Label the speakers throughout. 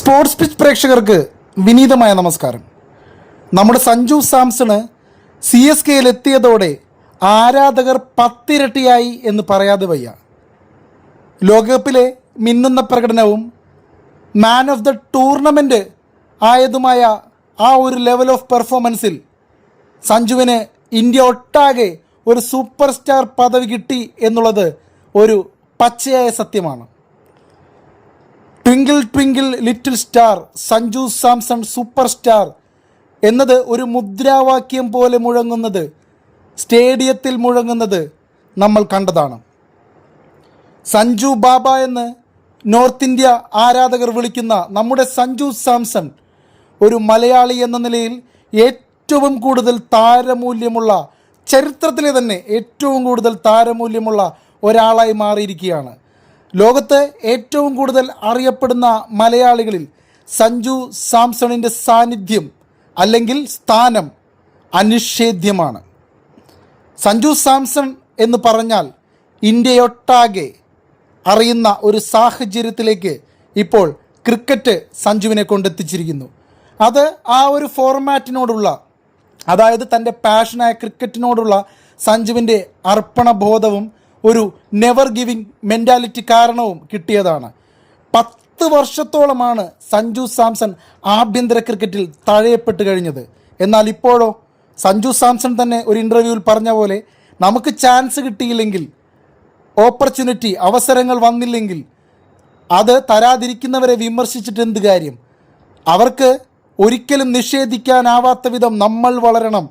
Speaker 1: Sports pitch പ്രേക്ഷകർക്ക് വിനീതമായ നമസ്കാരം. നമ്മുടെ സഞ്ജു സാംസണ് CSKയിൽ എത്തിയതോടെ ആരാധകർ 10 ഇരട്ടിയായി എന്ന് പറയാതെ വയ്യ. ലോകകപ്പിലെ മിന്നുന്ന പ്രകടനവും മാൻ ഓഫ് ദ ടൂർണമെൻറ്റ് ആയതുമായ ആ ഒരു ലെവൽ ഓഫ് പെർഫോമൻസിൽ സഞ്ജുവിന് ഇന്ത്യ ഒട്ടാകെ ഒരു സൂപ്പർ സ്റ്റാർ പദവി കിട്ടി എന്നുള്ളത് ഒരു പച്ചയായ സത്യമാണ്. Twinkle twinkle little star Sanju Samson super star എന്നത് ഒരു മുദ്രാവാക്യം പോലെ മുഴങ്ങുന്നത്, സ്റ്റേഡിയത്തിൽ മുഴങ്ങുന്നത് നമ്മൾ കണ്ടതാണ്. സഞ്ജു ബാബ എന്ന് നോർത്ത് ഇന്ത്യ ആരാധകർ വിളിക്കുന്ന നമ്മുടെ സഞ്ജു സാംസൺ ഒരു മലയാളി എന്ന നിലയിൽ ഏറ്റവും കൂടുതൽ താരമൂല്യമുള്ള, ചരിത്രത്തിലെ തന്നെ ഏറ്റവും കൂടുതൽ താരമൂല്യമുള്ള ഒരാളായി മാറിയിരിക്കുകയാണ്. ലോകത്ത് ഏറ്റവും കൂടുതൽ അറിയപ്പെടുന്ന മലയാളികളിൽ സഞ്ജു സാംസണിൻ്റെ സാന്നിധ്യം അല്ലെങ്കിൽ സ്ഥാനം അനിഷേധ്യമാണ്. സഞ്ജു സാംസൺ എന്ന് പറഞ്ഞാൽ ഇന്ത്യയൊട്ടാകെ അറിയുന്ന ഒരു സാഹചര്യത്തിലേക്ക് ഇപ്പോൾ ക്രിക്കറ്റ് സഞ്ജുവിനെ കൊണ്ടെത്തിച്ചിരിക്കുന്നു. അത് ആ ഒരു ഫോർമാറ്റിനോടുള്ള, അതായത് തൻ്റെ പാഷനായ ക്രിക്കറ്റിനോടുള്ള സഞ്ജുവിൻ്റെ അർപ്പണബോധവും ഒരു നെവർ ഗിവിങ് മെൻറ്റാലിറ്റി കാരണവും കിട്ടിയതാണ്. 10 വർഷത്തോളമാണ് സഞ്ജു സാംസൺ ആഭ്യന്തര ക്രിക്കറ്റിൽ തഴയപ്പെട്ട് കഴിഞ്ഞത്. എന്നാൽ ഇപ്പോഴോ സഞ്ജു സാംസൺ തന്നെ ഒരു ഇൻ്റർവ്യൂവിൽ പറഞ്ഞ പോലെ, നമുക്ക് ചാൻസ് കിട്ടിയില്ലെങ്കിൽ, ഓപ്പർച്യൂണിറ്റി അവസരങ്ങൾ വന്നില്ലെങ്കിൽ അത് തരാതിരിക്കുന്നവരെ വിമർശിച്ചിട്ട് എന്ത് കാര്യം? അവർക്ക് ഒരിക്കലും നിഷേധിക്കാനാവാത്ത വിധം നമ്മൾ വളരണം,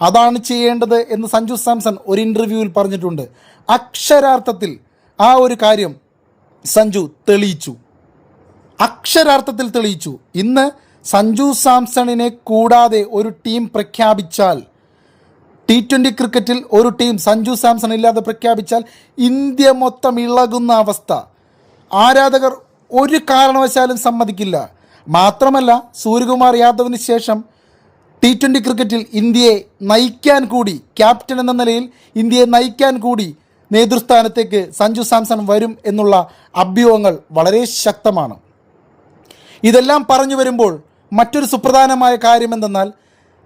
Speaker 1: അതാണ് ചെയ്യേണ്ടത് എന്ന് സഞ്ജു സാംസൺ ഒരു ഇൻ്റർവ്യൂവിൽ പറഞ്ഞിട്ടുണ്ട്. അക്ഷരാർത്ഥത്തിൽ ആ ഒരു കാര്യം സഞ്ജു തെളിയിച്ചു, അക്ഷരാർത്ഥത്തിൽ തെളിയിച്ചു. ഇന്ന് സഞ്ജു സാംസണിനെ കൂടാതെ ഒരു ടീം പ്രഖ്യാപിച്ചാൽ, T20 ക്രിക്കറ്റിൽ ഒരു ടീം സഞ്ജു സാംസൺ ഇല്ലാതെ പ്രഖ്യാപിച്ചാൽ ഇന്ത്യ മൊത്തം ഇളകുന്ന അവസ്ഥ. ആരാധകർ ഒരു കാരണവശാലും സമ്മതിക്കില്ല. മാത്രമല്ല, സൂര്യകുമാർ യാദവിന് ശേഷം T20 ക്രിക്കറ്റിൽ ഇന്ത്യയെ നയിക്കാൻ കൂടി, ക്യാപ്റ്റൻ എന്ന നിലയിൽ ഇന്ത്യയെ നയിക്കാൻ കൂടി നേതൃസ്ഥാനത്തേക്ക് സഞ്ജു സാംസൺ വരും എന്നുള്ള അഭ്യൂഹങ്ങൾ വളരെ ശക്തമാണ്. ഇതെല്ലാം പറഞ്ഞു വരുമ്പോൾ മറ്റൊരു സുപ്രധാനമായ കാര്യം എന്തെന്നാൽ,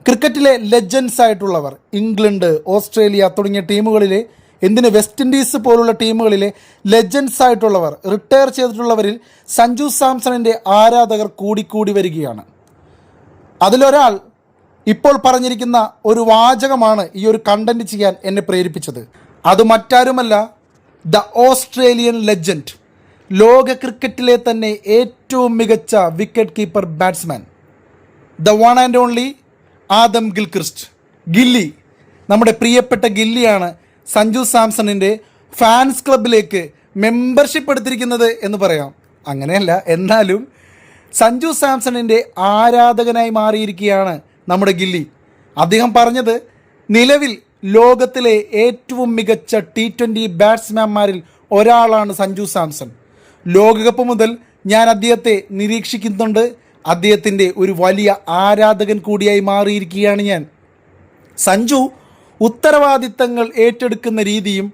Speaker 1: ക്രിക്കറ്റിലെ ലെജൻസ് ആയിട്ടുള്ളവർ, ഇംഗ്ലണ്ട്, ഓസ്ട്രേലിയ തുടങ്ങിയ ടീമുകളിലെ, എന്തിന് വെസ്റ്റ് ഇൻഡീസ് പോലുള്ള ടീമുകളിലെ ലെജൻസ് ആയിട്ടുള്ളവർ, റിട്ടയർ ചെയ്തിട്ടുള്ളവരിൽ സഞ്ജു സാംസണിൻ്റെ ആരാധകർ കൂടിക്കൂടി വരികയാണ്. അതിലൊരാൾ ഇപ്പോൾ പറഞ്ഞിരിക്കുന്ന ഒരു വാചകമാണ് ഈ ഒരു കണ്ടന്റ് ചെയ്യാൻ എന്നെ പ്രേരിപ്പിച്ചത്. അത് മറ്റാരുമല്ല, ദ ഓസ്ട്രേലിയൻ ലെജൻഡ്, ലോക ക്രിക്കറ്റിലെ തന്നെ ഏറ്റവും മികച്ച wicket keeper batsman, the one and only Adam Gilchrist, Gilly. നമ്മുടെ പ്രിയപ്പെട്ട ഗില്ലിയാണ് സഞ്ജു സാംസണിൻ്റെ ഫാൻസ് ക്ലബിലേക്ക് മെമ്പർഷിപ്പ് എടുത്തിരിക്കുന്നത് എന്ന് പറയാം. അങ്ങനെയല്ല, എന്നാലും സഞ്ജു സാംസണിൻ്റെ ആരാധകനായി മാറിയിരിക്കുകയാണ് നമ്മുടെ ഗില്ലി. അദ്ദേഹം പറഞ്ഞത്, നിലവിൽ ലോകത്തിലെ ഏറ്റവും മികച്ച T20 ബാറ്റ്സ്മാൻമാരിൽ ഒരാളാണ് സഞ്ജു സാംസൺ. ലോകകപ്പ് മുതൽ ഞാൻ അദ്ദേഹത്തെ നിരീക്ഷിക്കുന്നുണ്ട്. അദ്ദേഹത്തിൻ്റെ ഒരു വലിയ ആരാധകൻ കൂടിയായി മാറിയിരിക്കുകയാണ് ഞാൻ. സഞ്ജു ഉത്തരവാദിത്തങ്ങൾ ഏറ്റെടുക്കുന്ന രീതിയും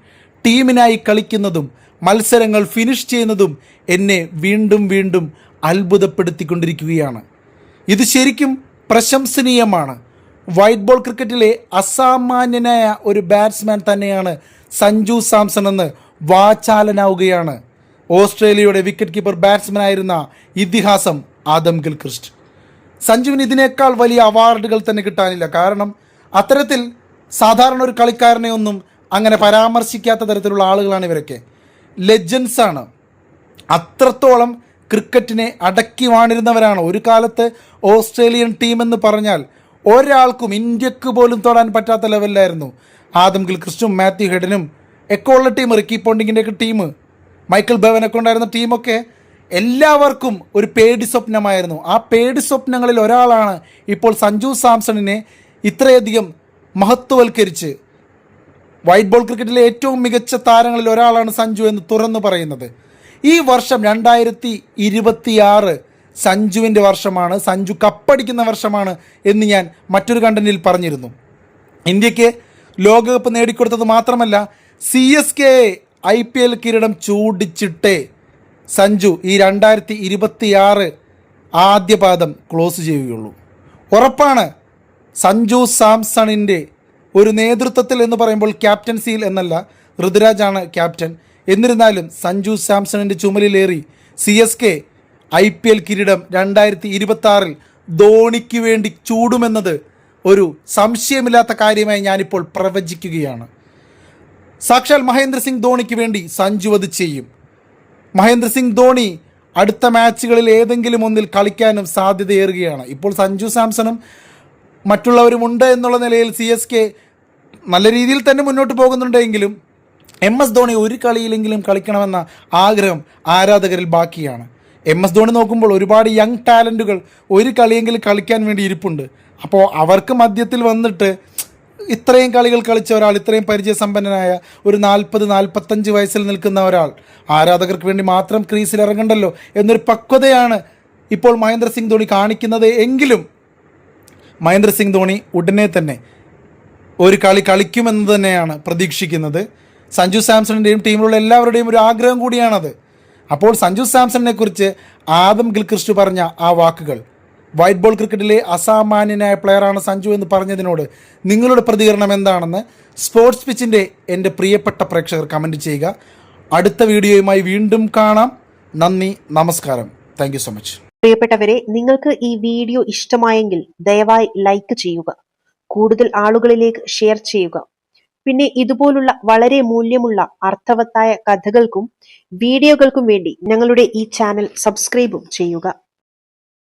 Speaker 1: ടീമിനായി കളിക്കുന്നതും മത്സരങ്ങൾ ഫിനിഷ് ചെയ്യുന്നതും എന്നെ വീണ്ടും വീണ്ടും അത്ഭുതപ്പെടുത്തിക്കൊണ്ടിരിക്കുകയാണ്. ഇത് ശരിക്കും പ്രശംസനീയമാണ്. വൈറ്റ് ബോൾ ക്രിക്കറ്റിലെ അസാമാന്യനായ ഒരു ബാറ്റ്സ്മാൻ തന്നെയാണ് സഞ്ജു സാംസൺ എന്ന് വാചാലനാവുകയാണ് ഓസ്ട്രേലിയയുടെ വിക്കറ്റ് കീപ്പർ ബാറ്റ്സ്മാനായിരുന്ന ഇതിഹാസം ആദം ഗിൽക്രിസ്റ്റ്. സഞ്ജുവിന് ഇതിനേക്കാൾ വലിയ അവാർഡുകൾ തന്നെ കിട്ടാനില്ല. കാരണം അത്തരത്തിൽ സാധാരണ ഒരു കളിക്കാരനെ ഒന്നും അങ്ങനെ പരാമർശിക്കാത്ത തരത്തിലുള്ള ആളുകളാണ് ഇവരൊക്കെ. ലെജൻസാണ്. അത്രത്തോളം ക്രിക്കറ്റിനെ അടക്കി വാണിരുന്നവരാണ്. ഒരു കാലത്ത് ഓസ്ട്രേലിയൻ ടീമെന്ന് പറഞ്ഞാൽ ഒരാൾക്കും, ഇന്ത്യക്ക് പോലും തൊടാൻ പറ്റാത്ത ലെവലിലായിരുന്നു. ആദം ഗിൽക്രിസ്റ്റും മാത്യു ഹെഡനും ഒക്കെ ഉള്ള ടീം, റിക്കി പോണ്ടിങ്ങിൻ്റെ ഒക്കെ ടീം, മൈക്കിൾ ബെവനൊക്കെ ഉണ്ടായിരുന്ന ടീമൊക്കെ എല്ലാവർക്കും ഒരു പേടി സ്വപ്നമായിരുന്നു. ആ പേടി സ്വപ്നങ്ങളിൽ ഒരാളാണ് ഇപ്പോൾ സഞ്ജു സാംസണിനെ ഇത്രയധികം മഹത്വവൽക്കരിച്ച്, വൈറ്റ് ബോൾ ക്രിക്കറ്റിലെ ഏറ്റവും മികച്ച താരങ്ങളിൽ ഒരാളാണ് സഞ്ജു എന്ന് തുറന്നു പറയുന്നത്. ഈ വർഷം 2026 സഞ്ജുവിൻ്റെ വർഷമാണ്, സഞ്ജു കപ്പടിക്കുന്ന വർഷമാണ് എന്ന് ഞാൻ മറ്റൊരു കണ്ടന്റിൽ പറഞ്ഞിരുന്നു. ഇന്ത്യക്ക് ലോകകപ്പ് നേടിക്കൊടുത്തത് മാത്രമല്ല, CSK IPL കിരീടം ചൂടിച്ചിട്ടേ സഞ്ജു ഈ 2026 ആദ്യ പാദം ക്ലോസ് ചെയ്യുകയുള്ളൂ. ഉറപ്പാണ് സഞ്ജു സാംസണിൻ്റെ ഒരു നേതൃത്വത്തിൽ എന്ന് പറയുമ്പോൾ ക്യാപ്റ്റൻസിയിൽ എന്നല്ല, ഋതുരാജാണ് ക്യാപ്റ്റൻ. എന്നിരുന്നാലും സഞ്ജു സാംസണിൻ്റെ ചുമലിലേറി CSK IPL കിരീടം 2026 ധോണിക്ക് വേണ്ടി ചൂടുമെന്നത് ഒരു സംശയമില്ലാത്ത കാര്യമായി ഞാനിപ്പോൾ പ്രവചിക്കുകയാണ്. സാക്ഷാൽ മഹേന്ദ്ര സിംഗ് ധോണിക്ക് വേണ്ടി സഞ്ജു അത് ചെയ്യും. മഹേന്ദ്ര സിംഗ് ധോണി അടുത്ത മാച്ചുകളിൽ ഏതെങ്കിലും ഒന്നിൽ കളിക്കാനും സാധ്യതയേറുകയാണ്. ഇപ്പോൾ സഞ്ജു സാംസണും മറ്റുള്ളവരുമുണ്ട് എന്നുള്ള നിലയിൽ CSK നല്ല രീതിയിൽ തന്നെ മുന്നോട്ട് പോകുന്നുണ്ടെങ്കിലും MS ധോണി ഒരു കളിയിലെങ്കിലും കളിക്കണമെന്ന ആഗ്രഹം ആരാധകരിൽ ബാക്കിയാണ്. MS ധോണി നോക്കുമ്പോൾ ഒരുപാട് യങ് ടാലൻറ്റുകൾ ഒരു കളിയെങ്കിലും കളിക്കാൻ വേണ്ടി ഇരിപ്പുണ്ട്. അപ്പോൾ അവർക്ക് മധ്യത്തിൽ വന്നിട്ട് ഇത്രയും കളികൾ കളിച്ച ഒരാൾ, ഇത്രയും പരിചയസമ്പന്നനായ ഒരു 40-45 വയസ്സിൽ നിൽക്കുന്ന ഒരാൾ ആരാധകർക്ക് വേണ്ടി മാത്രം ക്രീസിൽ ഇറങ്ങണ്ടല്ലോ എന്നൊരു പക്വതയാണ് ഇപ്പോൾ മഹേന്ദ്ര സിംഗ് ധോണി കാണിക്കുന്നത്. എങ്കിലും മഹേന്ദ്ര സിംഗ് ധോണി ഉടനെ തന്നെ ഒരു കളി കളിക്കുമെന്ന് തന്നെയാണ് പ്രതീക്ഷിക്കുന്നത്. സഞ്ജു സാംസണിൻ്റെയും ടീമിലുള്ള എല്ലാവരുടെയും ഒരു ആഗ്രഹം കൂടിയാണത്. അപ്പോൾ സഞ്ജു സാംസണിനെ കുറിച്ച് ആദം ഗിൽക്രിസ്റ്റ് പറഞ്ഞ ആ വാക്കുകൾ, വൈറ്റ് ബോൾ ക്രിക്കറ്റിലെ അസാമാന്യനായ പ്ലെയറാണ് സഞ്ജു എന്ന് പറഞ്ഞതിനോട് നിങ്ങളുടെ പ്രതികരണം എന്താണെന്ന് സ്പോർട്സ് പിച്ചിൻ്റെ എൻ്റെ പ്രിയപ്പെട്ട പ്രേക്ഷകർ കമൻറ്റ് ചെയ്യുക. അടുത്ത വീഡിയോയുമായി വീണ്ടും കാണാം. നന്ദി, നമസ്കാരം. Thank you so much.
Speaker 2: പ്രിയപ്പെട്ടവരെ, നിങ്ങൾക്ക് ഈ വീഡിയോ ഇഷ്ടമായെങ്കിൽ ദയവായി ലൈക്ക് ചെയ്യുക, കൂടുതൽ ആളുകളിലേക്ക് ഷെയർ ചെയ്യുക. പിന്നെ ഇതുപോലുള്ള വളരെ മൂല്യമുള്ള അർത്ഥവത്തായ കഥകൾക്കും വീഡിയോകൾക്കും വേണ്ടി ഞങ്ങളുടെ ഈ ചാനൽ സബ്സ്ക്രൈബും ചെയ്യുക.